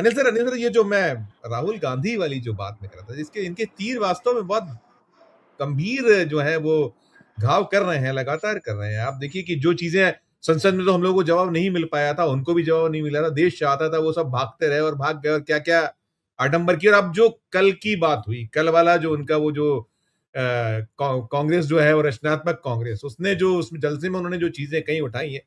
Anil sir, ये जो मैं राहुल गांधी वाली जो बात में कर रहा था, जिसके इनके तीर वास्तव में बहुत गंभीर जो है वो घाव कर रहे हैं, लगातार कर रहे हैं। आप देखिए कि जो चीजें संसद में तो हम लोगों को जवाब नहीं मिल पाया था, उनको भी जवाब नहीं मिला था, देश चाहता था, वो सब भागते रहे और भाग गए और क्या क्या आडंबर किया। और अब जो कल की बात हुई, कल वाला जो उनका वो जो कांग्रेस जो है वो रचनात्मक कांग्रेस, उसने जो उसमें जलसे में उन्होंने जो चीजें कहीं उठाई है,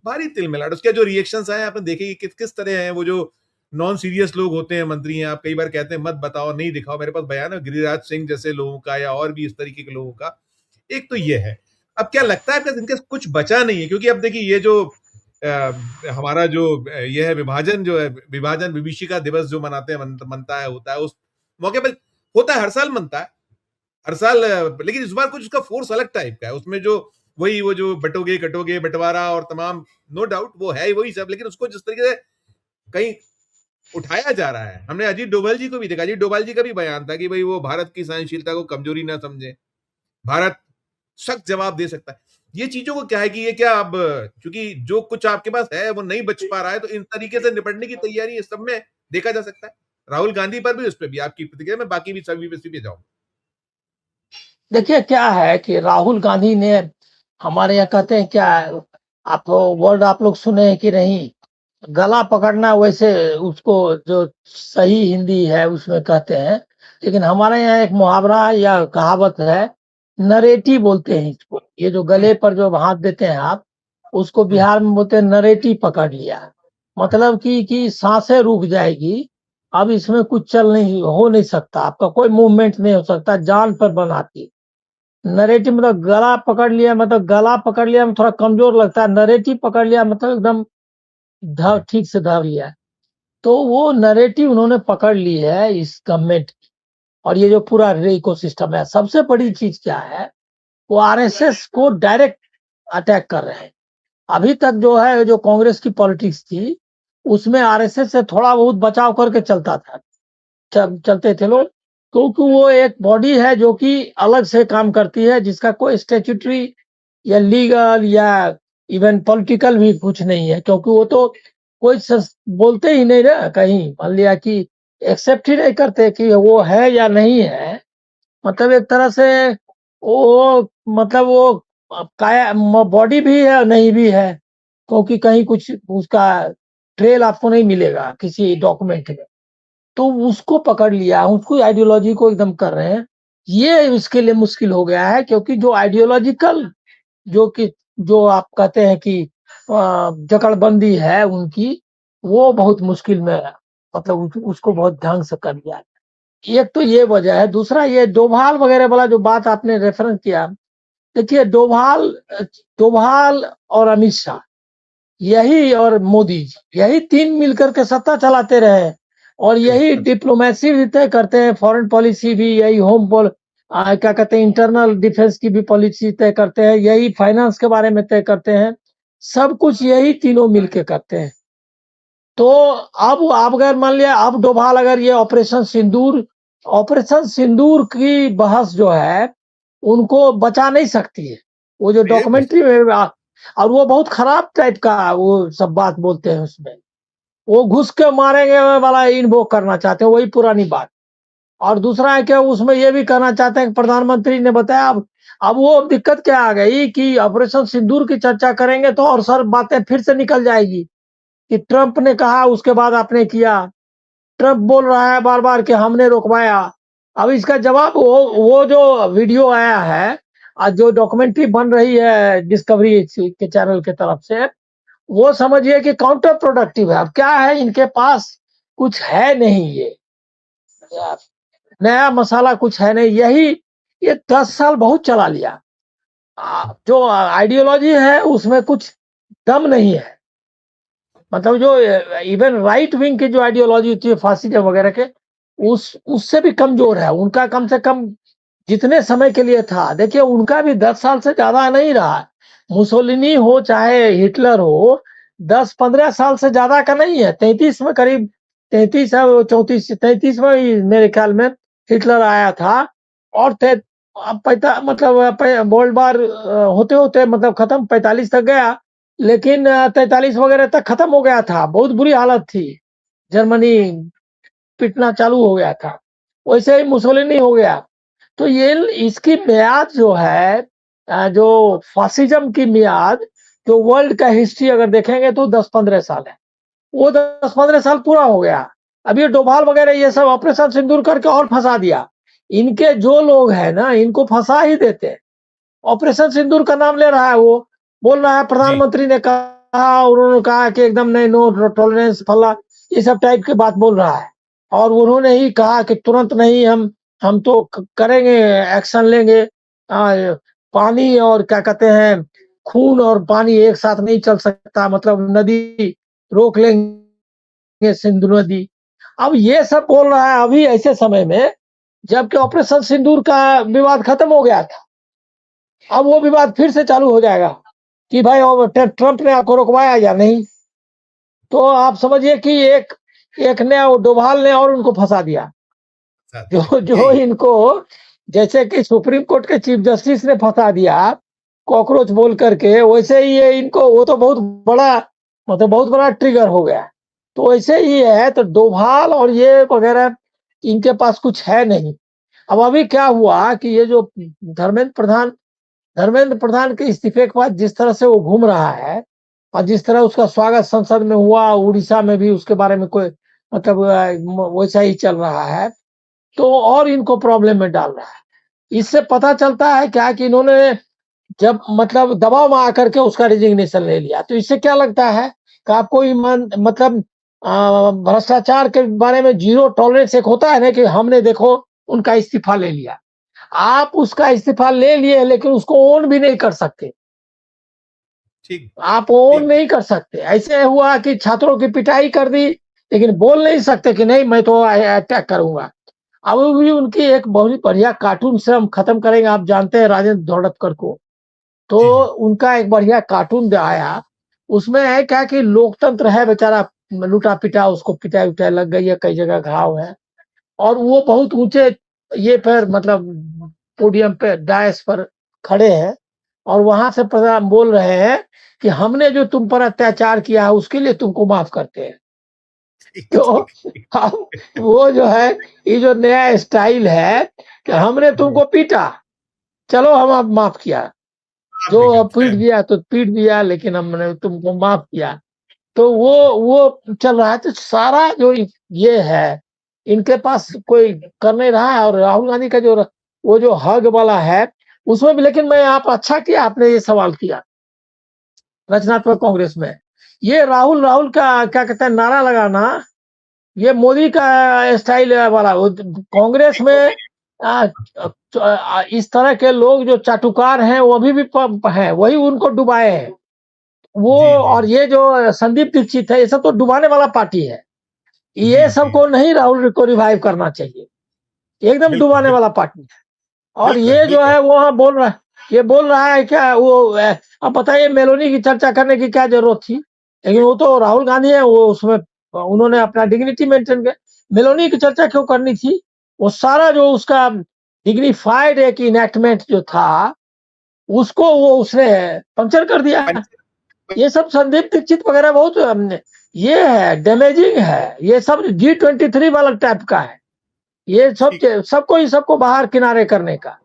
भारी तिलमिलाट। उसके जो रिएक्शंस आए आपने देखे कि किस किस तरह हैं। वो जो नॉन सीरियस लोग होते हैं, मंत्री हैं, आप कई बार कहते हैं मत बताओ, नहीं दिखाओ मेरे पास बयान है, गिरिराज सिंह जैसे लोगों का या और भी इस तरीके के लोगों का। एक तो ये है। अब क्या लगता है आपका इनके कुछ बचा नहीं है? क्योंकि अब देखिए ये जो हमारा जो ये है विभाजन, जो है विभाजन विभीषिका दिवस जो मनाते हैं, मनता है, होता है उस मौके पर, होता है हर साल मनता है, हर साल। लेकिन इस बार कुछ उसका फोर्स अलग टाइप का है। उसमें जो वही वो जो बटोगे कटोगे बंटवारा और तमाम, नो डाउट वो है वही सब, लेकिन उसको जिस तरीके से कहीं उठाया जा रहा है। हमने अजीत डोभाल जी को भी देखा, अजीत डोभाल जी का भी बयान था कि भाई वो भारत की सहनशीलता को कमजोरी ना समझे, भारत सख्त जवाब दे सकता है। ये चीजों को क्या है कि ये क्या अब, क्योंकि जो कुछ आपके पास है वो नहीं बच पा रहा है, तो इन तरीके से निपटने की तैयारी इस सब में देखा जा सकता है। राहुल गांधी पर भी, उस पर भी आपकी प्रतिक्रिया में, बाकी भी सभी पे जाऊं। देखिए क्या है कि राहुल गांधी ने, हमारे यहाँ कहते हैं क्या, आप वर्ड आप लोग सुने हैं कि नहीं, गला पकड़ना, वैसे उसको जो सही हिंदी है उसमें कहते हैं, लेकिन हमारे यहाँ एक मुहावरा या कहावत है, नरेटी बोलते हैं इसको। ये जो गले पर जो हाथ देते हैं आप, उसको बिहार में बोलते हैं नरेटी पकड़ लिया। मतलब कि सांसें रुक जाएगी, अब इसमें कुछ चल नहीं हो नहीं सकता, आपका कोई मूवमेंट नहीं हो सकता, जान पर बनाती। नरेटिव मतलब गला पकड़ लिया, मतलब गला पकड़ लिया में थोड़ा कमजोर लगता है, नरेटिव पकड़ लिया मतलब एकदम ठीक से धर लिया। तो वो नरेटिव उन्होंने पकड़ ली है इस गवर्नमेंट की। और ये जो पूरा इकोसिस्टम है, सबसे बड़ी चीज क्या है, वो आरएसएस को डायरेक्ट अटैक कर रहे हैं। अभी तक जो है, जो कांग्रेस की पॉलिटिक्स थी, उसमें आरएसएस से थोड़ा बहुत बचाव करके चलता था, चलते थे लोग, क्योंकि वो एक बॉडी है जो कि अलग से काम करती है, जिसका कोई स्टेचुटरी या लीगल या इवन पॉलिटिकल भी कुछ नहीं है, क्योंकि वो तो कोई बोलते ही नहीं ना कहीं, मान लिया कि एक्सेप्ट ही नहीं करते कि वो है या नहीं है। मतलब एक तरह से वो, मतलब वो काया बॉडी भी है और नहीं भी है, क्योंकि कहीं कुछ उसका ट्रेल आपको नहीं मिलेगा किसी डॉक्यूमेंट में। तो उसको पकड़ लिया, उसको आइडियोलॉजी को एकदम कर रहे हैं। ये उसके लिए मुश्किल हो गया है, क्योंकि जो आइडियोलॉजिकल, जो कि जो आप कहते हैं कि जकड़बंदी है उनकी, वो बहुत मुश्किल में है। मतलब उसको बहुत ढंग से कर दिया। एक तो ये वजह है, दूसरा ये डोभाल वगैरह वाला जो बात आपने रेफरेंस किया, देखिए डोभाल डोभाल और अमित शाह, यही और मोदी जी, यही तीन मिलकर के सत्ता चलाते रहे, और यही डिप्लोमेसी भी तय करते हैं, फॉरेन पॉलिसी भी यही, क्या कहते हैं, इंटरनल डिफेंस की भी पॉलिसी तय करते हैं, यही फाइनेंस के बारे में तय करते हैं, सब कुछ यही तीनों मिलके करते हैं। तो अब आप अगर मान लिया, अब डोभाल अगर ये ऑपरेशन सिंदूर की बहस जो है, उनको बचा नहीं सकती है। वो जो डॉक्यूमेंट्री में और वो बहुत खराब टाइप का वो सब बात बोलते हैं उसमें, वो घुस के मारेंगे वाला इन्वोक करना चाहते हैं, वही पुरानी बात। और दूसरा है कि उसमें ये भी कहना चाहते हैं कि प्रधानमंत्री ने बताया, अब वो दिक्कत क्या आ गई कि ऑपरेशन सिंदूर की चर्चा करेंगे तो और सर बातें फिर से निकल जाएगी कि ट्रंप ने कहा, उसके बाद आपने किया। ट्रंप बोल रहा है बार बार कि हमने रोकवाया। अब इसका जवाब, वो जो वीडियो आया है, जो डॉक्यूमेंट्री बन रही है डिस्कवरी के चैनल के तरफ से, वो समझिए कि काउंटर प्रोडक्टिव है। अब क्या है, इनके पास कुछ है नहीं, ये नया मसाला कुछ है नहीं, यही ये 10 साल बहुत चला लिया। जो आइडियोलॉजी है उसमें कुछ दम नहीं है। मतलब जो इवन राइट विंग की जो आइडियोलॉजी होती है फासिज्म वगैरह के, उससे भी कमजोर है उनका, कम से कम जितने समय के लिए था। देखिए उनका भी 10 साल से ज्यादा नहीं रहा। मुसोलिनी हो चाहे हिटलर हो, 10-15 साल से ज्यादा का नहीं है। 33 में करीब, 33 है, 34-33 में मेरे ख्याल में हिटलर आया था। और मतलब वर्ल्ड वार होते होते मतलब खत्म 45 तक गया, लेकिन 43 वगैरह तक खत्म हो गया था, बहुत बुरी हालत थी। जर्मनी पिटना चालू हो गया था, वैसे ही मुसोलिनी हो गया। तो ये इसकी मियाद जो है, जो फासिज्म की मियाद, जो वर्ल्ड का हिस्ट्री अगर देखेंगे तो 10-15 साल है। वो 10-15 साल पूरा हो गया। अब ये डोभाल वगैरह ये सब ऑपरेशन सिंदूर करके और फंसा दिया। इनके जो लोग हैं ना, इनको फंसा ही देते हैं। ऑपरेशन सिंदूर का नाम ले रहा है, वो बोल रहा है जी, प्रधानमंत्री ने कहा, उन्होंने कहा कि एकदम नहीं, नो टॉलरेंस फला, ये सब टाइप की बात बोल रहा है। और उन्होंने ही कहा कि तुरंत नहीं, हम तो करेंगे, एक्शन लेंगे। पानी और क्या कहते हैं, खून और पानी एक साथ नहीं चल सकता, मतलब नदी रोक लेंगे, सिंधु नदी। अब ये सब बोल रहा है अभी ऐसे समय में, जबकि ऑपरेशन सिंदूर का विवाद खत्म हो गया था। अब वो विवाद फिर से चालू हो जाएगा कि भाई ट्रंप ने आपको रोकवाया या नहीं। तो आप समझिए कि एक एक ने, डोभाल ने और उनको फंसा दिया। साथ दिया, जो जो जी, इनको, जैसे कि सुप्रीम कोर्ट के चीफ जस्टिस ने फंसा दिया कॉकरोच बोल करके, वैसे ही ये इनको, वो तो बहुत बड़ा, मतलब बहुत बड़ा ट्रिगर हो गया। तो वैसे ही है, तो डोभाल और ये वगैरह, इनके पास कुछ है नहीं। अब अभी क्या हुआ कि ये जो धर्मेंद्र प्रधान के इस्तीफे के बाद जिस तरह से वो घूम रहा है, और जिस तरह उसका स्वागत संसद में हुआ, उड़ीसा में भी उसके बारे में कोई, मतलब वैसा ही चल रहा है, तो और इनको प्रॉब्लम में डाल रहा है। इससे पता चलता है क्या कि इन्होंने जब, मतलब दबाव में आकर के उसका रिजिग्नेशन ले लिया। तो इससे क्या लगता है कि आपको ईमान, मतलब भ्रष्टाचार के बारे में जीरो टॉलरेंस एक होता है ना, कि हमने देखो उनका इस्तीफा ले लिया। आप उसका इस्तीफा ले लिए, लेकिन उसको ओन भी नहीं कर सकते। ठीक, आप ओन ठीक, नहीं कर सकते। ऐसे हुआ कि छात्रों की पिटाई कर दी, लेकिन बोल नहीं सकते कि नहीं मैं तो अटैक करूंगा। अब भी उनकी एक बहुत बढ़िया कार्टून से हम खत्म करेंगे। आप जानते हैं राजेंद्र धोड़पकर को, तो जी, जी, उनका एक बढ़िया कार्टून आया। उसमें है क्या कि लोकतंत्र है बेचारा, लूटा पिटा, उसको पिटाई उटाई लग गई है, कई जगह घाव है। और वो बहुत ऊंचे ये पर, मतलब पोडियम पे, डायस पर खड़े हैं, और वहां से प्रधान बोल रहे हैं कि हमने जो तुम पर अत्याचार किया है उसके लिए तुमको माफ करते हैं। ठीक, तो ठीक, अब वो जो है, ये जो नया स्टाइल है कि हमने जी, तुमको पीटा, चलो हम अब माफ किया, आप भी जो करते पीट हैं, दिया तो पीट दिया, लेकिन हमने तुमको माफ किया। तो वो चल रहा है। तो सारा जो ये है, इनके पास कोई कर नहीं रहा है। और राहुल गांधी का जो, वो जो हग वाला है, उसमें भी, लेकिन मैं, आप अच्छा किया आपने ये सवाल किया, रचनात्मक कांग्रेस में ये राहुल राहुल का क्या कहते हैं नारा लगाना, ये मोदी का स्टाइल वाला। कांग्रेस में आ, इस तरह के लोग जो चाटुकार हैं, वो अभी भी हैं, वही उनको डुबाए हैं। वो, जी, जी, और ये जो संदीप दीक्षित है, ये सब तो डुबाने वाला पार्टी है। जी, ये जी, सबको नहीं राहुल को रिवाइव करना चाहिए, एकदम बिल्कुल, डुबाने वाला बिल्कुल, पार्टी है। और बिल्कुल, ये जो बिल्कुल, है वो हाँ बोल रहा है, ये बोल रहा है क्या वो, अब बताइए मेलोनी की चर्चा करने की क्या जरूरत थी। लेकिन वो तो राहुल गांधी है, वो उसमें उन्होंने अपना डिग्निटी मेंटेन कर, मेलोनी की चर्चा क्यों करनी थी। वो सारा जो उसका डिग्निफाइड एक इनेक्टमेंट जो था, उसको वो उसने पंक्चर कर दिया। पंच ये सब संदीप दीक्षित वगैरह बहुत ये है, डैमेजिंग है। ये सब G23 वाला टाइप का है। ये सब ठीक, सबको ही सबको बाहर किनारे करने का।